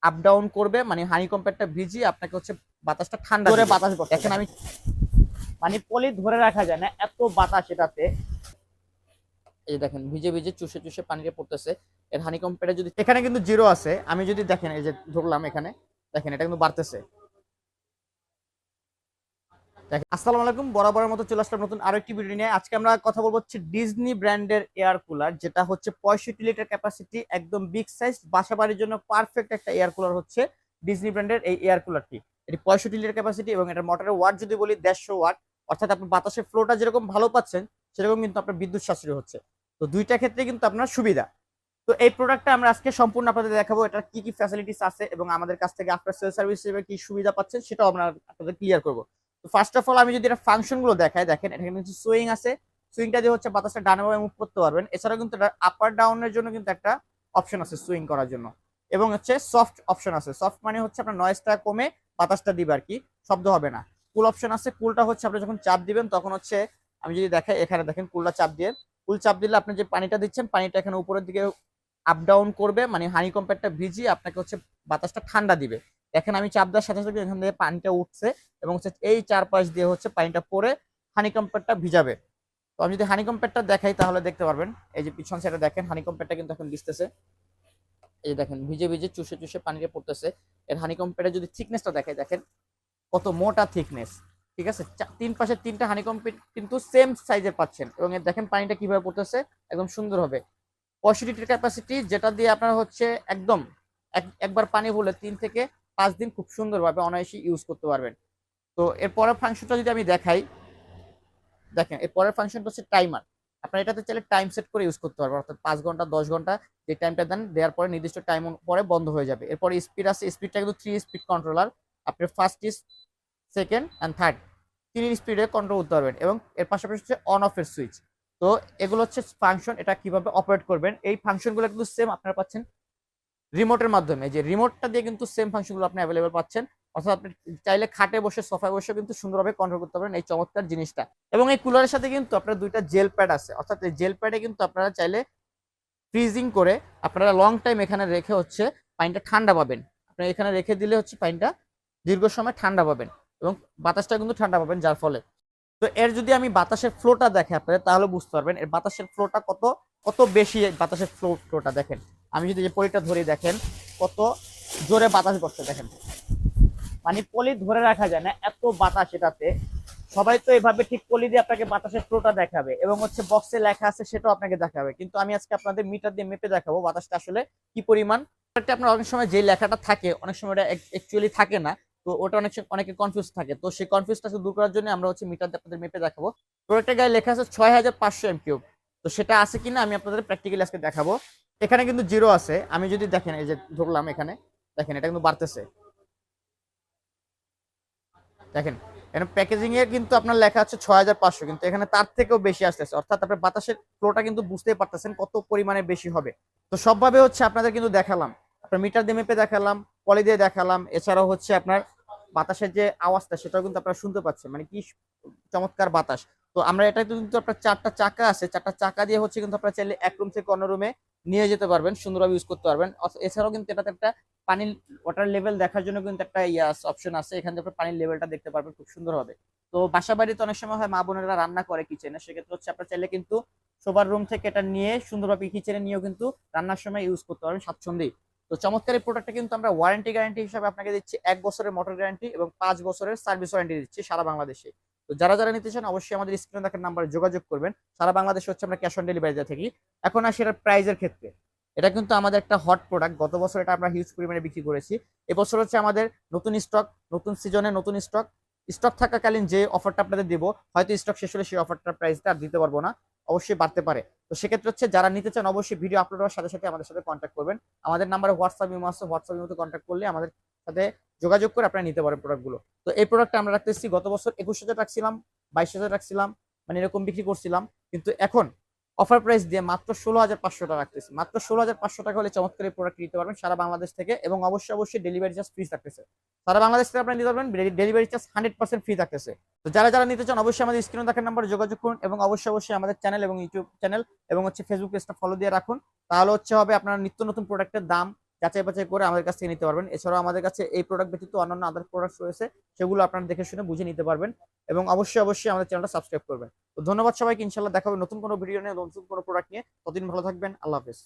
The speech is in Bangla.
আপ ডাউন করবে, মানে হানিকম্ব প্যাডটা ভিজিয়ে আপনাকে হচ্ছে বাতাসটা ঠান্ডা করে বাতাস বসে। এখন আমি মানে পলি ধরে রাখা যায় না, এত বাতাস এটাতে। এই দেখেন ভিজে ভিজে চুষে চুষে পানিতে পড়তেছে। এর হানিকম্ব প্যাডে যদি এখানে কিন্তু জিরো আছে, আমি যদি দেখেন এই যে ধরলাম এখানে, দেখেন এটা কিন্তু বাড়তেছে। আসসালামু আলাইকুম, বরাবরের মতো চলে আসলাম নতুন আরো একটি ভিডিও নিয়ে। আজকে আমরা কথা বলবো হচ্ছে ডিজনি ব্র্যান্ডের এয়ার কুলার, যেটা হচ্ছে 65 লিটার ক্যাপাসিটি, একদম বিগ সাইজ, বাসা বাড়ির জন্য পারফেক্ট একটা এয়ার কুলার হচ্ছে ডিজনি ব্র্যান্ডের এই এয়ার কুলারটি। এটি 65 লিটার ক্যাপাসিটি এবং এটার মোটরের ওয়াট যদি বলি 150 ওয়াট, অর্থাৎ আপনি বাতাসের ফ্লোটা যেরকম ভালো পাচ্ছেন সেরকম কিন্তু আপনার বিদ্যুৎ সাশ্রয় হচ্ছে। তো দুইটা ক্ষেত্রে কিন্তু আপনার সুবিধা। তো এই প্রোডাক্টটা আমরা আজকে সম্পূর্ণ আপনাদের দেখাবো, এটার কি কি ফ্যাসিলিটিস আছে এবং আমাদের কাছ থেকে আফটার সেল সার্ভিস হিসেবে কি সুবিধা পাচ্ছেন সেটাও আমরা আপনাদের ক্লিয়ার করবো। তো ফার্স্ট অফ অল আমি যদি এটা ফাংশন গুলো দেখাই, দেখেন এখানে কিন্তু সুইং আছে, সুইংটা দিয়ে হচ্ছে বাতাসটা ডানে বামে মুভ করতে পারবেন। এছাড়াও কিন্তু এটা আপার ডাউনের জন্য কিন্তু একটা অপশন আছে সুইং করার জন্য, এবং হচ্ছে সফট অপশন আছে। সফট মানে হচ্ছে আপনার নয়েজটা কমে বাতাসটা দিবে আর কি, শব্দ হবে না। কুল অপশন আছে, কুলটা হচ্ছে আপনি যখন চাপ দিবেন তখন হচ্ছে, আমি যদি দেখাই এখানে দেখেন কুলটা চাপ দিয়ে, কুল চাপ দিলে আপনি যে পানিটা দিচ্ছেন পানিটা এখানে উপরের দিকে আপ ডাউন করবে, মানে হানিকম্ব প্যাডটা ভিজিয়ে আপনাকে হচ্ছে বাতাসটা ঠান্ডা দিবে। দেখেন আমি চাপ দেওয়ার সাথে সাথে এখান থেকে পানিটা উঠছে এবং হচ্ছে এই চারপাশ দিয়ে হচ্ছে পানিটা পরে হানিকম্ব প্যাডটা ভিজাবে। তো আমি যদি হানিকম্ব প্যাডটা দেখাই তাহলে দেখতে পারবেন, এই যে পিছন সাইডে দেখেন হানিকম্ব প্যাডটা কিন্তু এখন দিতেছে। এই যে দেখেন ভিজে ভিজে চুষে চুষে পানিতে পড়তেছে। এর হানিকম্ব প্যাডের যদি থিকনেসটা দেখাই, দেখেন কত মোটা থিকনেস। ঠিক আছে, তিন পাশে তিনটা হানিকম্ব প্যাড কিন্তু সেম সাইজের পাচ্ছেন, এবং এর দেখেন পানিটা কিভাবে পড়তেছে একদম সুন্দর হবে। 65 লিটার ক্যাপাসিটি, যেটা দিয়ে আপনারা হচ্ছে একদম একবার পানি ভরলে 3 থেকে 5 দিন খুব সুন্দরভাবে অনায়াসে ইউজ করতে পারবেন। তো এর পরের ফাংশনটা যদি আমি দেখাই, দেখেন এর পরের ফাংশনটা হচ্ছে টাইমার। আপনারা এটাতে চাইলে টাইম সেট করে ইউজ করতে পারবেন, অর্থাৎ 5 ঘন্টা 10 ঘন্টা যে টাইমটা দেন, দেওয়ার পরে নির্দিষ্ট টাইম পরে বন্ধ হয়ে যাবে। এরপরে স্পিড আছে, স্পিডটা কিন্তু 3 স্পিড কন্ট্রোলার, আপনি ফার্স্ট সেকেন্ড অ্যান্ড থার্ড 3 স্পিডে কন্ট্রোল করতে পারবেন, এবং এর পাশাপাশি হচ্ছে অন অফ এর সুইচ। তো এগুলো হচ্ছে ফাংশন, এটা কিভাবে অপারেট করবেন। এই ফাংশনগুলো কিন্তু সেম আপনারা পাচ্ছেন রিমোটের মাধ্যমে, যে রিমোটটা দিয়ে কিন্তু সেম ফাংশনগুলো আপনি অ্যাভেলেবল পাচ্ছেন। অর্থাৎ আপনি চাইলে খাটে বসে সোফায় বসে কিন্তু সুন্দরভাবে কন্ট্রোল করতে পারেন এই চমৎকার জিনিসটা। এবং এই কুলারের সাথে কিন্তু আপনার দুইটা জেল প্যাড আছে, অর্থাৎ এই জেল প্যাডে কিন্তু আপনারা চাইলে ফ্রিজিং করে আপনারা লং টাইম এখানে রেখে হচ্ছে পানিটা ঠান্ডা পাবেন। আপনারা এখানে রেখে দিলে হচ্ছে পানিটা দীর্ঘ সময় ঠান্ডা পাবেন, এবং বাতাসটা কিন্তু ঠান্ডা পাবেন যার ফলে। তো এর যদি আমি বাতাসের ফ্লোটা দেখে আপনাদের তাহলে বুঝতে পারবেন এর বাতাসের ফ্লোটা কত কত বেশি। বাতাসের ফ্লোটা দেখেন, আমি যদি যে পলিটা ধরে দেখেন কত জোরে বাতাস করছে, দেখেন মানে পলি ধরে রাখা যায় না, এত বাতাস এটাতে। সবাই তো এভাবে ঠিক পলি দিয়ে আপনাকে বাতাসের ফ্লোটা দেখাবে এবং হচ্ছে বক্সে লেখা আছে সেটাও আপনাকে দেখাবে, কিন্তু আমি আজকে আপনাদের মিটার দিয়ে মেপে দেখাবো বাতাসটা আসলে কি পরিমাণ। আপনার অনেক সময় যে লেখাটা থাকে অনেক সময় এটা অ্যাকচুয়ালি থাকে না, তো ওটা অনেকে কনফিউজ থাকে। তো সেই কনফিউজটা দূর করার জন্য আমরা হচ্ছে মিটার দিয়ে আপনাদের মেপে দেখাবো। প্রোডাক্টের গায়ে লেখা আছে 6500 এমকিউ, তো সেটা আছে কিনা আমি আপনাদের প্র্যাকটিক্যালি আজকে দেখাবো। এখানে কিন্তু জিরো আছে, আমি যদি দেখেন এই যে ধরলাম এখানে, দেখেন এটা কিন্তু বাড়তেছে। দেখেন এখানে প্যাকেজিং এ কিন্তু আপনার লেখা আছে 6500, কিন্তু এখানে তার থেকেও বেশি আসতেছে, অর্থাৎ আপনার বাতাসের ফ্লোটা কিন্তু বুঝতেই পারতেছেন কত পরিমাণে বেশি হবে। তো সবভাবে হচ্ছে আপনাদের কিন্তু দেখালাম, আপনার মিটার দিয়ে মেপে দেখালাম, পলি দিয়ে দেখালাম, এছাড়াও হচ্ছে আপনার বাতাসের যে আওয়াজটা সেটাও কিন্তু আপনারা শুনতে পাচ্ছেন, মানে কি চমৎকার বাতাস। তো আমরা এটা কিন্তু আপনার 4টা চাকা আছে, 4টা চাকা দিয়ে হচ্ছে কিন্তু আপনারা চাইলে এক রুম থেকে অন্য রুমে নিয়ে যেতে পারবেন, সুন্দরভাবে ইউজ করতে পারবেন। এছাড়াও কিন্তু এটাতে একটা পানির ওয়াটার লেভেল দেখার জন্য কিন্তু একটা অপশন আছে, এখান থেকে পানির লেভেলটা দেখতে পারবেন খুব সুন্দর হবে। তো বাসা বাড়িতে অনেক সময় হয় মা বোনেরা রান্না করে কিচেনে, সেক্ষেত্রে হচ্ছে আপনার চাইলে কিন্তু সবার রুম থেকে এটা নিয়ে সুন্দরভাবে কিচেনে নিয়েও কিন্তু রান্নার সময় ইউজ করতে পারবেন স্বাচ্ছন্দ্যেই। তো চমৎকার এই প্রোডাক্টটা কিন্তু আমরা ওয়ারেন্টি গ্যারান্টি হিসাবে আপনাকে দিচ্ছি 1 বছরের মোটর গ্যারান্টি এবং 5 বছরের সার্ভিস ওয়ারেন্টি দিচ্ছি সারা বাংলাদেশে। তো যারা যারা নিতে চান অবশ্যই আমাদের স্ক্রিনে দেখার নাম্বারে যোগাযোগ করবেন। সারা বাংলাদেশে হচ্ছে আমরা ক্যাশ অন ডেলিভারি দিয়ে থাকি। এখন আসি এটার প্রাইজের ক্ষেত্রে, এটা কিন্তু আমাদের একটা হট প্রোডাক্ট, গত বছর এটা আমরা হিউজ পরিমাণে বিক্রি করেছি। এবছর হচ্ছে আমাদের নতুন স্টক, নতুন সিজনে নতুন স্টক, স্টক থাকাকালীন যে অফারটা আপনাদের দিব, হয়তো স্টক শেষ হলে সেই অফারটার প্রাইসটা আর দিতে পারবো না, অবশ্যই বাড়তে পারে। তো সেক্ষেত্রে হচ্ছে যারা নিতে চান অবশ্যই ভিডিও আপলোড হওয়ার সাথে সাথে আমাদের সাথে কন্ট্যাক্ট করবেন। আমাদের নাম্বারে হোয়াটসঅ্যাপ ইমো আছে, হোয়াটসঅ্যাপ ইমোতে কন্ট্যাক্ট করলে আমাদের সাথে যোগাযোগ করে আপনারা নিতে পারেন প্রোডাক্টগুলো। তো এই প্রোডাক্টটা আমরা রাখতেছি, গত বছর 21,000 রাখছিলাম, 22,000 রাখছিলাম, মানে এরকম বিক্রি করছিলাম, কিন্তু এখন অফার প্রাইস দিয়ে মাত্র 16,500 টাকা রাখতেছে। মাত্র 16,500 টাকা হলে চমৎকার এই প্রোডাক্ট নিতে পারবেন সারা বাংলাদেশ থেকে, এবং অবশ্যই ডেলিভারি চার্জ ফ্রি থাকতেছে। সারা বাংলাদেশ থেকে আপনি নিতে পারবেন, ডেলিভারি চার্জ 100% ফ্রি থাকতেছে। তো যারা যারা নিতে চান অবশ্যই আমাদের স্ক্রিনে দেখার নাম্বারে যোগাযোগ করুন, এবং অবশ্যই আমাদের চ্যানেল এবং ইউটিউব চ্যানেল এবং হচ্ছে ফেসবুক পেজটা ফলো দিয়ে রাখুন। তাহলে হচ্ছে হবে আপনার নিত্য নতুন প্রোডাক্টের দাম যাচাই বাছাই করে আমাদের কাছ থেকে নিতে পারবেন। এছাড়াও আমাদের কাছে এই প্রোডাক্ট ব্যতীত অন্যান্য আদার প্রোডাক্ট রয়েছে, সেগুলো আপনারা দেখে শুনে বুঝে নিতে পারবেন। এবং অবশ্যই আমাদের চ্যানেলটা সাবস্ক্রাইব করবেন। তো ধন্যবাদ সবাইকে, ইনশাল্লাহ দেখা হবে নতুন কোনো ভিডিও নিয়ে, নতুন কোনো প্রোডাক্ট নিয়ে। ততদিন ভালো থাকবেন, আল্লাহ হাফেজ।